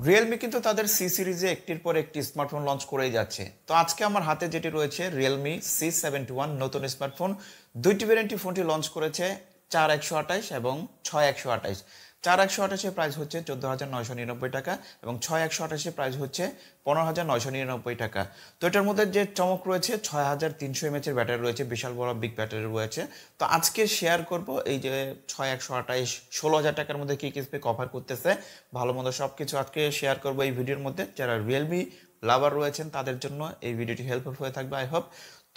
Realme কিন্তু তাদের C সিরিজে একটির পর একটি স্মার্টফোন লঞ্চ করেই যাচ্ছে। তো আজকে আমার হাতে যেটি রয়েছে Realme C71 নতুন স্মার্টফোন। দুইটি ভ্যারিয়েন্টে ফোনটি লঞ্চ করেছে 4128 এবং 6128। 4128 এর প্রাইস হচ্ছে 14999 টাকা এবং 6128 এর প্রাইস হচ্ছে 15999 টাকা। তো এটার মধ্যে যে চমক রয়েছে 6300 mAh এর ব্যাটারি রয়েছে, বিশাল বড় বিগ ব্যাটারি রয়েছে। তো আজকে শেয়ার করব এই যে 6128 16000 টাকার মধ্যে কি কি স্পেক অফার করতেছে, ভালো মন্দ সবকিছু আজকে শেয়ার করব এই ভিডিওর মধ্যে। যারা Realme লাভার রয়েছেন তাদের জন্য এই ভিডিওটি হেল্পফুল হয়ে থাকবে আই হোপ।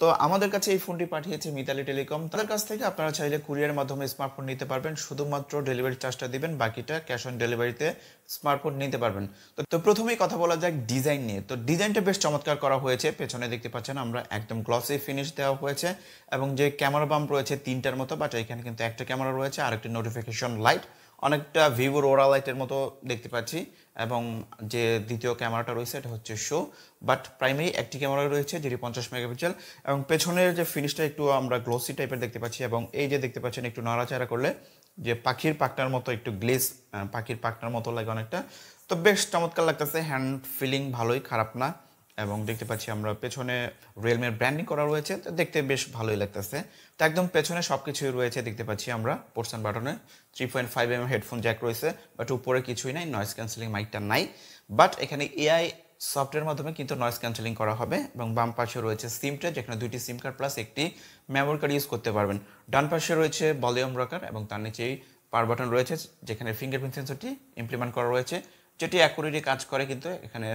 তো আমাদের কাছে এই ফোনটি পাঠিয়েছে মিতালি টেলিকম। তাদের কাছ থেকে আপনারা চাইলে কুরিয়ারের মাধ্যমে স্মার্টফোন নিতে পারবেন, শুধুমাত্র ডেলিভারি চার্জটা দিবেন, বাকিটা ক্যাশ অন ডেলিভারিতে স্মার্টফোন নিতে পারবেন। তো প্রথমেই কথা বলা যাক ডিজাইন নিয়ে। তো ডিজাইনটা বেশ চমৎকার করা হয়েছে। পেছনে দেখতে পাচ্ছেন আমরা একদম গ্লসি ফিনিশ দেওয়া হয়েছে এবং যে ক্যামেরা বাম্প রয়েছে তিনটার মতো, বাট এখানে কিন্তু একটা ক্যামেরা রয়েছে আর একটি নোটিফিকেশন লাইট, অনেকটা ভিভোর ওরা লাইটের মতো দেখতে পাচ্ছি। এবং যে দ্বিতীয় ক্যামেরাটা রয়েছে এটা হচ্ছে শো, বাট প্রাইমারি একটি ক্যামেরা রয়েছে যেটি 50 মেগাপিক্সেল এবং পেছনের যে ফিনিশটা একটু আমরা গ্লোসি টাইপের দেখতে পাচ্ছি। এবং এই যে দেখতে পাচ্ছেন একটু নাড়াচাড়া করলে যে পাখির পাখনার মতো একটু গ্লেজ, পাখির পাখনার মতো লাগে অনেকটা। তো বেশ চমৎকার লাগতেছে, হ্যান্ড ফিলিং ভালোই, খারাপ না। এবং দেখতে পাচ্ছি আমরা পেছনে রিয়েলমির ব্র্যান্ডিং করা রয়েছে, তো দেখতে বেশ ভালোই লাগতেছে। তো একদম পেছনে সব কিছুই রয়েছে দেখতে পাচ্ছি আমরা। পোর্শন বাটনে 3.5mm হেডফোন জ্যাক রয়েছে, বাট উপরে কিছুই নাই, নয়েজ ক্যান্সেলিং মাইকটা নাই। বাট এখানে এআই সফটওয়্যারের মাধ্যমে কিন্তু নয়েজ ক্যান্সেলিং করা হবে। এবং বাম পাশে রয়েছে সিম ট্রে, যেখানে দুইটি সিম কার্ড প্লাস একটি মেমোরি কার্ড ইউজ করতে পারবেন। ডান পাশে রয়েছে ভলিউম রকার এবং তার নিচেই পাওয়ার বাটন রয়েছে, যেখানে ফিঙ্গারপ্রিন্ট সেন্সরটি ইমপ্লিমেন্ট করা রয়েছে, যেটি অ্যাকুরেটলি কাজ করে, কিন্তু এখানে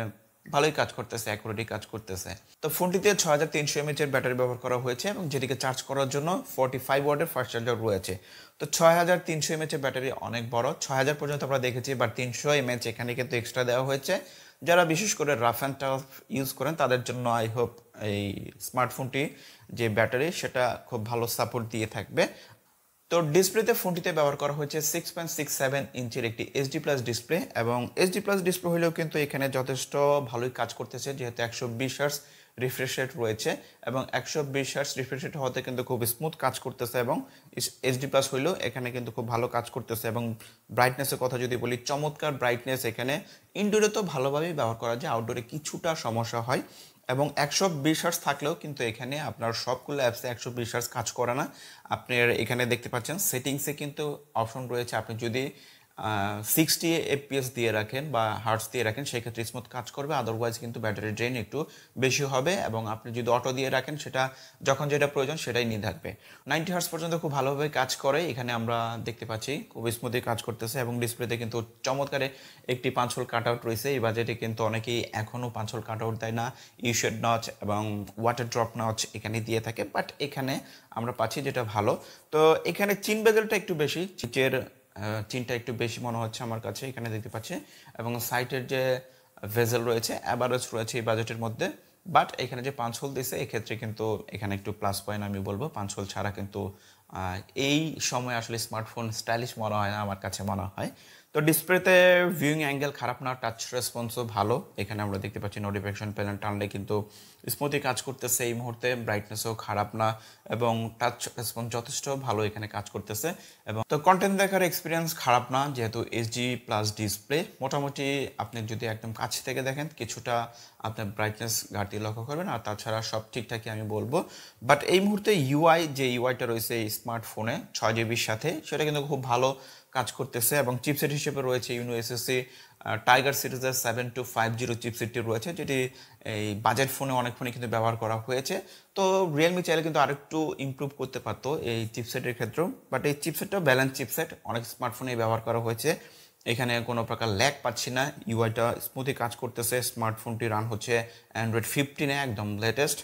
ভালোই কাজ করতেছে, অ্যাকুরেটলি কাজ করতেছে। তো ফোনটিতে 6300 mAh এর ব্যাটারি ব্যবহার করা হয়েছে এবং যেটিকে চার্জ করার জন্য 45 ওয়াটের ফাস্ট চার্জার রয়েছে। তো 6300 mAh এর ব্যাটারি অনেক বড়, 6000 পর্যন্ত আমরা দেখেছি, বাট 300 mAh এখানে কিন্তু এক্সট্রা দেওয়া হয়েছে। যারা বিশেষ করে রাফ অ্যান্ড টাফ ইউজ করেন তাদের জন্য আই হোপ এই স্মার্টফোনটি যে ব্যাটারি সেটা খুব ভালো সাপোর্ট দিয়ে থাকবে। তো ডিসপ্লেতে ফোনটিতে ব্যবহার করা হয়েছে 6.67 ইঞ্চির একটি এইচডি প্লাস ডিসপ্লে এবং এইচডি প্লাস ডিসপ্লে হলেও কিন্তু এখানে যথেষ্ট ভালোই কাজ করতেছে, যেহেতু 120 হার্টজ রিফ্রেশ রেট রয়েছে এবং 120 হার্টজ রিফ্রেশ রেট হতে কিন্তু খুব স্মুথ কাজ করতেছে এবং এইচডি প্লাস হইলেও এখানে কিন্তু খুব ভালো কাজ করতেছে। এবং ব্রাইটনেসের কথা যদি বলি, চমৎকার ব্রাইটনেস। এখানে ইনডোরে তো ভালোভাবেই ব্যবহার করা যায়, আউটডোরে কিছুটা সমস্যা হয়। এবং 120 হার্টজ থাকলেও কিন্তু এখানে আপনার সবগুলো অ্যাপসে 120 হার্টজ কাজ করে না। আপনার এখানে দেখতে পাচ্ছেন সেটিংসে কিন্তু অপশন রয়েছে, আপনি যদি 60 FPS দিয়ে রাখেন বা হার্টজ দিয়ে রাখেন সেক্ষেত্রে স্মুথ কাজ করবে, আদারওয়াইজ কিন্তু ব্যাটারি ড্রেন একটু বেশি হবে। এবং আপনি যদি অটো দিয়ে রাখেন সেটা যখন যেটা প্রয়োজন সেটাই নিয়ে থাকবে। 90 হার্টজ পর্যন্ত খুব ভালোভাবে কাজ করে, এখানে আমরা দেখতে পাচ্ছি খুব স্মুথলি কাজ করতেছে। এবং ডিসপ্লেতে কিন্তু চমৎকারে একটি 5 হোল কাট আউট রয়েছে। এই বাজেটে কিন্তু অনেকেই এখনও 5 হোল কাট আউট দেয় না, ইউশেড নচ এবং ওয়াটার ড্রপ নচ এখানে দিয়ে থাকে, বাট এখানে আমরা পাচ্ছি যেটা ভালো। তো এখানে চিন বেজেলটা একটু বেশি, চিচের চিনটা একটু বেশি মনে হচ্ছে আমার কাছে, এখানে দেখতে পাচ্ছি। এবং সাইটের যে ভেজেল রয়েছে অ্যাভারেজ রয়েছে এই বাজেটের মধ্যে, বাট এখানে যে 5 হোল দিয়েছে এক্ষেত্রে কিন্তু এখানে একটু প্লাস পয়েন্ট আমি বলবো। 5 হোল ছাড়া কিন্তু এই সময় আসলে স্মার্টফোন স্টাইলিশ মনে হয় না, আমার কাছে মনে হয়। তো ডিসপ্লেতে ভিউইং অ্যাঙ্গেল খারাপ না, টাচ রেসপন্সও ভালো। এখানে আমরা দেখতে পাচ্ছি নোটিফিকেশন প্যানেল টানলে কিন্তু স্মুথলি কাজ করতেছে এই মুহূর্তে, ব্রাইটনেসও খারাপ না এবং টাচ রেসপন্স যথেষ্ট ভালো এখানে কাজ করতেছে। এবং তো কন্টেন্ট দেখার এক্সপিরিয়েন্স খারাপ না, যেহেতু এইচডি প্লাস ডিসপ্লে। মোটামুটি আপনি যদি একদম কাছ থেকে দেখেন কিছুটা আপনার ব্রাইটনেস ঘাটতি লক্ষ্য করবেন, আর তাছাড়া সব ঠিকঠাকই আমি বলবো। বাট এই মুহূর্তে ইউআই যে ইউআইটা রয়েছে এই স্মার্টফোনে 6 জিবির সাথে, সেটা কিন্তু খুব ভালো কাজ করতেছে। এবং চিপসেট হিসেবে রয়েছে ইউনো এসএসসি টাইগার সিরিজের 7250 চিপসেটটি রয়েছে, যেটি এই বাজেট ফোনে অনেক ফোনে কিন্তু ব্যবহার করা হয়েছে। তো রিয়েলমি চাইলে কিন্তু আরেকটু ইমপ্রুভ করতে পারতো এই চিপসেটের ক্ষেত্রেও, বাট এই চিপসেটটা ব্যালেন্স চিপসেট, অনেক স্মার্টফোনেই ব্যবহার করা হয়েছে। এখানে কোনো প্রকার ল্যাগ পাচ্ছি না, ইউআইটা স্মুথলি কাজ করতেছে। স্মার্টফোনটি রান হচ্ছে অ্যান্ড্রয়েড 15-এ, একদম লেটেস্ট।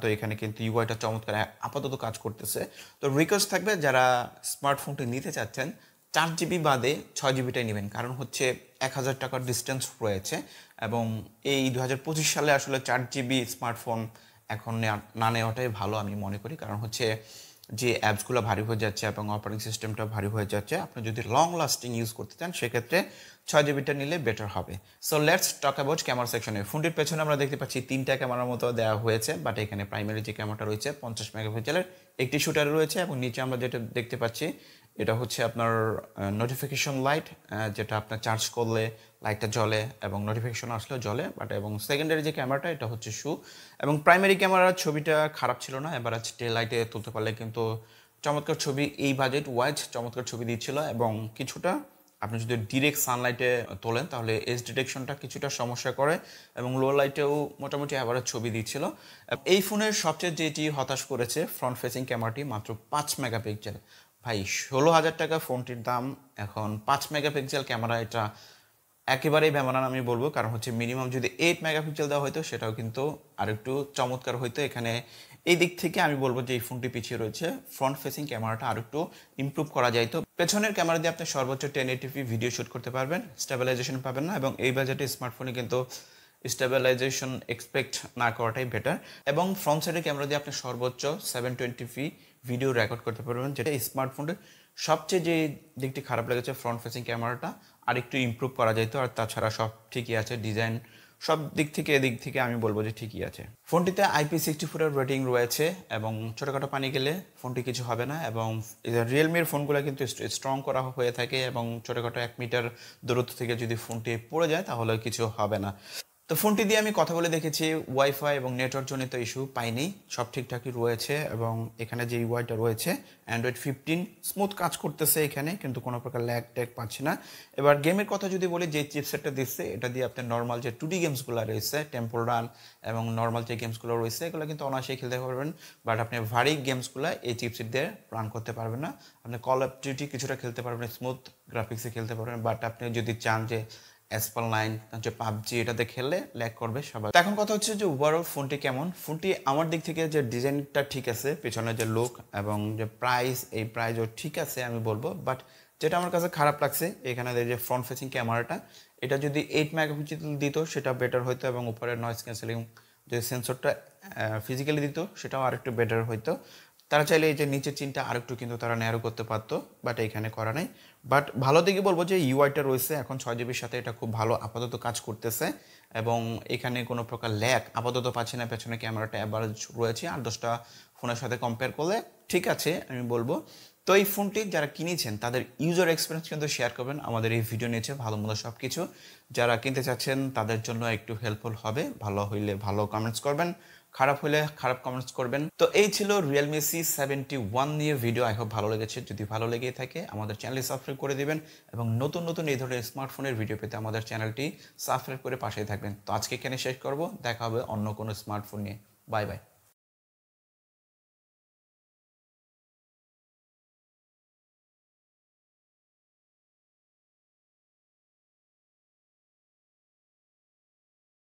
তো এখানে কিন্তু ইউআইটা চমৎকার আপাতত কাজ করতেছে। তো রিকোয়েস্ট থাকবে যারা স্মার্টফোনটি নিতে চাচ্ছেন 4 জিবি বাদে 6 জিবিটাই নেবেন, কারণ হচ্ছে 1000 টাকার ডিস্টেন্স রয়েছে। এবং এই 2025 সালে আসলে 4 জিবি স্মার্টফোন এখন না নেওয়াটাই ভালো আমি মনে করি, কারণ হচ্ছে যে অ্যাপসগুলো ভারী হয়ে যাচ্ছে এবং অপারেটিং সিস্টেমটা ভারী হয়ে যাচ্ছে। আপনি যদি লং লাস্টিং ইউজ করতে চান সেক্ষেত্রে 6 জিবিটা নিলে বেটার হবে। So let's talk about camera সেকশনে। ফোনটির পেছনে আমরা দেখতে পাচ্ছি 3টা ক্যামেরার মতো দেওয়া হয়েছে, বাট এখানে প্রাইমারি যে ক্যামেরাটা রয়েছে 50 মেগাপিক্সেলের একটি শুটার রয়েছে। এবং নিচে আমরা যেটা দেখতে পাচ্ছি এটা হচ্ছে আপনার নোটিফিকেশন লাইট, যেটা আপনার চার্জ করলে লাইটটা জ্বলে এবং নোটিফিকেশন আসলেও জ্বলে। বাট এবং সেকেন্ডারি যে ক্যামেরাটা এটা হচ্ছে শু। এবং প্রাইমারি ক্যামেরার ছবিটা খারাপ ছিল না, এবার ডে লাইটে তুলতে পারলে কিন্তু চমৎকার ছবি, এই বাজেট ওয়াইজ চমৎকার ছবি দিচ্ছিল। এবং কিছুটা আপনি যদি ডিরেক্ট সানলাইটে তোলেন তাহলে এজ ডিটেকশনটা কিছুটা সমস্যা করে, এবং লো লাইটেও মোটামুটি অ্যাভারেজ ছবি দিচ্ছিল। এই ফোনের সবচেয়ে যেটি হতাশ করেছে ফ্রন্ট ফেসিং ক্যামেরাটি, মাত্র 5 মেগাপিক্সেল। ভাই 16,000 টাকা ফোনটির দাম, এখন 5 মেগাপিক্সেল ক্যামেরা, এটা একেবারেই বেমানান আমি বলবো। কারণ হচ্ছে মিনিমাম যদি 8 মেগাপিক্সেল দেওয়া হতো সেটাও কিন্তু আরেকটু চমৎকার হইতো। এখানে এই দিক থেকে আমি বলবো যে এই ফোনটি পিছিয়ে রয়েছে, ফ্রন্ট ফেসিং ক্যামেরাটা আরেকটু ইমপ্রুভ করা যাইতো। পেছনের ক্যামেরা দিয়ে আপনি সর্বোচ্চ 1080p ভিডিও শ্যুট করতে পারবেন, স্টেবিলাইজেশন পাবেন না, এবং এই বাজেটে স্মার্টফোনে কিন্তু স্টেবিলাইজেশন এক্সপেক্ট না করাটাই বেটার। এবং ফ্রন্ট সাইডের ক্যামেরা দিয়ে আপনি সর্বোচ্চ 720p ভিডিও রেকর্ড করতে পারবেন, যেটা স্মার্টফোনের সবচেয়ে যে দিকটি খারাপ লেগেছে ফ্রন্ট ফেসিং ক্যামেরাটা আরেকটু ইমপ্রুভ করা যেত। আর তাছাড়া সব ঠিকই আছে, ডিজাইন সব দিক থেকে এদিক থেকে আমি বলবো যে ঠিকই আছে। ফোনটিতে IP64 এর রেটিং রয়েছে, এবং ছোটোখাটো পানি গেলে ফোনটি কিছু হবে না। এবং রিয়েলমির ফোনগুলো কিন্তু স্ট্রং করা হয়ে থাকে, এবং ছোটোখাটো 1 মিটার দূরত্ব থেকে যদি ফোনটি পড়ে যায় তাহলে কিছু হবে না। তো ফোনটি দিয়ে আমি কথা বলে দেখেছি, ওয়াইফাই এবং নেটওয়ার্ক জনিত ইস্যু পাইনি, সব ঠিকঠাকই রয়েছে। এবং এখানে যে ইউআইটা রয়েছে অ্যান্ড্রয়েড 15 স্মুথ কাজ করতেছে এখানে, কিন্তু কোনো প্রকার ল্যাগ ট্যাগ পাচ্ছি না। এবার গেমের কথা যদি বলি, যে চিপসেটটা দিচ্ছে এটা দিয়ে আপনি নর্মাল যে 2D গেমসগুলো রয়েছে, টেম্পল রান এবং নর্মাল যে গেমসগুলো রয়েছে এগুলো কিন্তু অনায়াসেই খেলতে পারবেন। বাট আপনি ভারী গেমসগুলো এই চিপসেট দিয়ে রান করতে পারবেন না। আপনি কল অফ ডিউটি কিছুটা খেলতে পারবেন, স্মুথ গ্রাফিক্সে খেলতে পারবেন। বাট আপনি যদি চান যে S9 যে পাবজি এটাতে খেললে ল্যাগ করবে সবাই। এখন কথা হচ্ছে যে ওভারঅল ফোনটি কেমন। ফোনটি আমার দিক থেকে যে ডিজাইনটা ঠিক আছে, পেছনে যে লুক এবং যে প্রাইস, এই প্রাইসও ঠিক আছে আমি বলবো। বাট যেটা আমার কাছে খারাপ লাগছে এখানে যে ফ্রন্ট ফেসিং ক্যামেরাটা, এটা যদি 8 মেগাপিক্সেল দিত সেটা বেটার হইতো, এবং উপরে নয়েজ ক্যান্সেলিং যে সেন্সরটা ফিজিক্যালি দিত সেটাও আরেকটু বেটার হইতো। তারা চাইলে এই যে নিচের চিনটা আরেকটু কিন্তু তারা ন্যারো করতে পারতো, বাট এইখানে করা নেই। বাট ভালো দিকে বলবো যে ইউআইটা রয়েছে এখন 6 জিবির সাথে, এটা খুব ভালো আপাতত কাজ করতেছে। এবং এখানে কোনো প্রকার ল্যাগ আপাতত পাচ্ছি না, পেছনে ক্যামেরাটা অ্যাভারেজ রয়েছে 8-10টা ফোনের সাথে কম্পেয়ার করলে ঠিক আছে আমি বলবো। তো এই ফোনটি যারা কিনেছেন তাদের ইউজার এক্সপিরিয়েন্স কিন্তু শেয়ার করবেন আমাদের এই ভিডিও নিচে, ভালো মন্দ সব কিছু। যারা কিনতে চাচ্ছেন তাদের জন্য একটু হেল্পফুল হবে, ভালো হইলে ভালো কমেন্টস করবেন, খারাপ হলে খারাপ কমেন্টস করবেন। তো এই ছিল Realme C71 নিয়ে ভিডিও। আই হোপ ভালো লেগেছে। যদি ভালো লেগে থাকে আমাদের চ্যানেলটি সাবস্ক্রাইব করে দিবেন, এবং নতুন নতুন এই ধরনের স্মার্টফোনের ভিডিও পেতে আমাদের চ্যানেলটি সাবস্ক্রাইব করে পাশেই থাকবেন। তো আজকে এখানে শেষ করব, দেখা হবে অন্য কোনো স্মার্টফোন নিয়ে। Bye bye.